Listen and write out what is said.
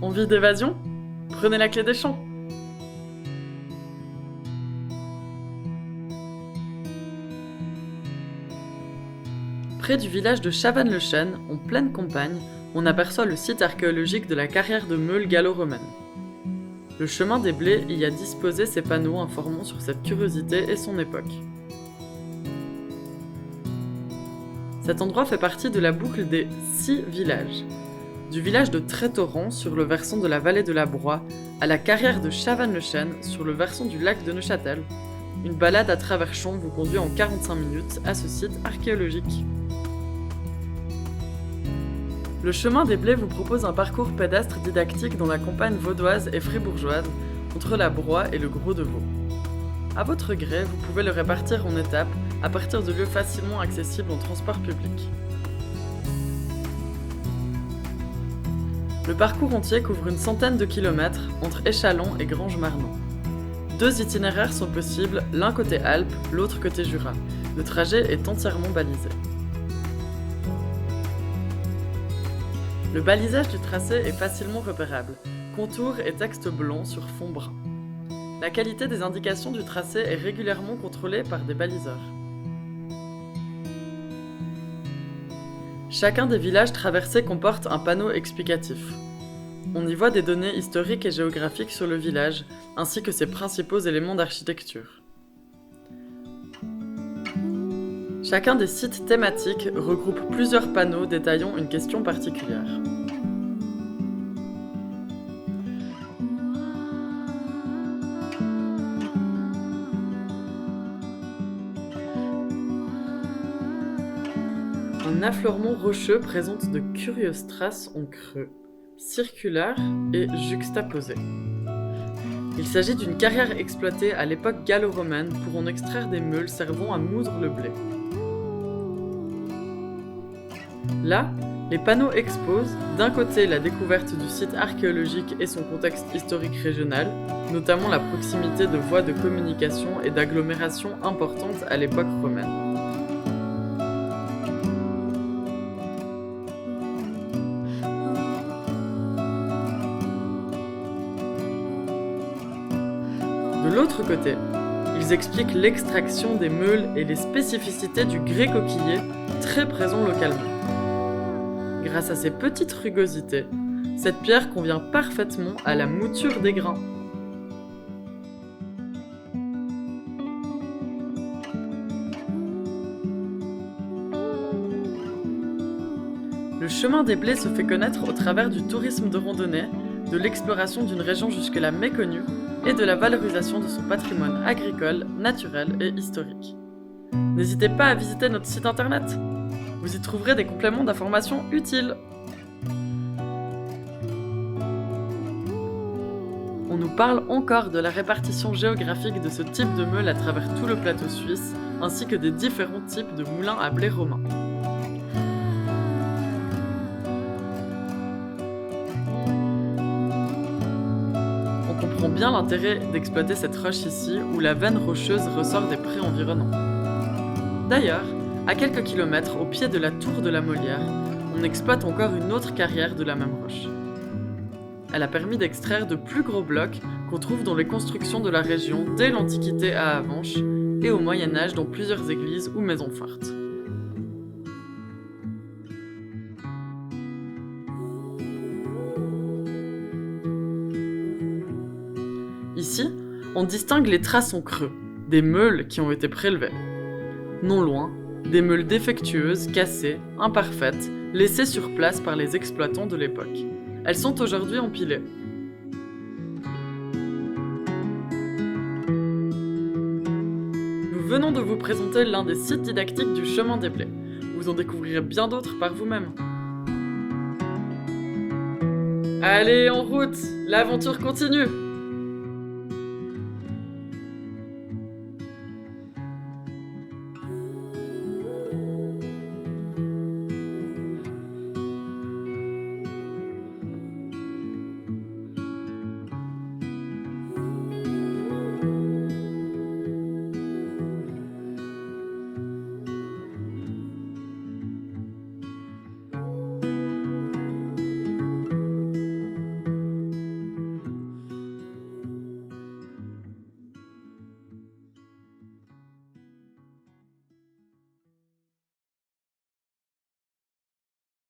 Envie d'évasion? Prenez la clé des champs. Près du village de Chavannes-le-Chêne, en pleine campagne, on aperçoit le site archéologique de la carrière de Meules gallo-romaine. Le chemin des blés y a disposé ses panneaux informant sur cette curiosité et son époque. Cet endroit fait partie de la boucle des 6 villages. Du village de Trétorrent sur le versant de la vallée de la Broye à la carrière de Chavannes-le-Chêne sur le versant du lac de Neuchâtel, une balade à travers champs vous conduit en 45 minutes à ce site archéologique. Le chemin des blés vous propose un parcours pédestre didactique dans la campagne vaudoise et fribourgeoise, entre la Broye et le Gros de Vaud. À votre gré, vous pouvez le répartir en étapes, à partir de lieux facilement accessibles en transport public. Le parcours entier couvre une centaine de kilomètres entre Échallens et Granges-Marnans. 2 itinéraires sont possibles, l'un côté Alpes, l'autre côté Jura. Le trajet est entièrement balisé. Le balisage du tracé est facilement repérable, contours et texte blanc sur fond brun. La qualité des indications du tracé est régulièrement contrôlée par des baliseurs. Chacun des villages traversés comporte un panneau explicatif. On y voit des données historiques et géographiques sur le village, ainsi que ses principaux éléments d'architecture. Chacun des sites thématiques regroupe plusieurs panneaux détaillant une question particulière. Un affleurement rocheux présente de curieuses traces en creux, circulaires et juxtaposées. Il s'agit d'une carrière exploitée à l'époque gallo-romaine pour en extraire des meules servant à moudre le blé. Là, les panneaux exposent, d'un côté la découverte du site archéologique et son contexte historique régional, notamment la proximité de voies de communication et d'agglomérations importantes à l'époque romaine. De l'autre côté, ils expliquent l'extraction des meules et les spécificités du grès coquillé, très présent localement. Grâce à ses petites rugosités, cette pierre convient parfaitement à la mouture des grains. Le chemin des blés se fait connaître au travers du tourisme de randonnée, de l'exploration d'une région jusque-là méconnue et de la valorisation de son patrimoine agricole, naturel et historique. N'hésitez pas à visiter notre site internet. Vous y trouverez des compléments d'informations utiles. On nous parle encore de la répartition géographique de ce type de meule à travers tout le plateau suisse, ainsi que des différents types de moulins à blé romains. On comprend bien l'intérêt d'exploiter cette roche ici, où la veine rocheuse ressort des prés environnants. D'ailleurs, à quelques kilomètres au pied de la tour de la Molière, on exploite encore une autre carrière de la même roche. Elle a permis d'extraire de plus gros blocs qu'on trouve dans les constructions de la région dès l'Antiquité à Avenches et au Moyen-Âge dans plusieurs églises ou maisons fortes. Ici, on distingue les traces en creux, des meules qui ont été prélevées. Non loin, des meules défectueuses, cassées, imparfaites, laissées sur place par les exploitants de l'époque. Elles sont aujourd'hui empilées. Nous venons de vous présenter l'un des sites didactiques du chemin des blés. Vous en découvrirez bien d'autres par vous-même. Allez, en route! L'aventure continue!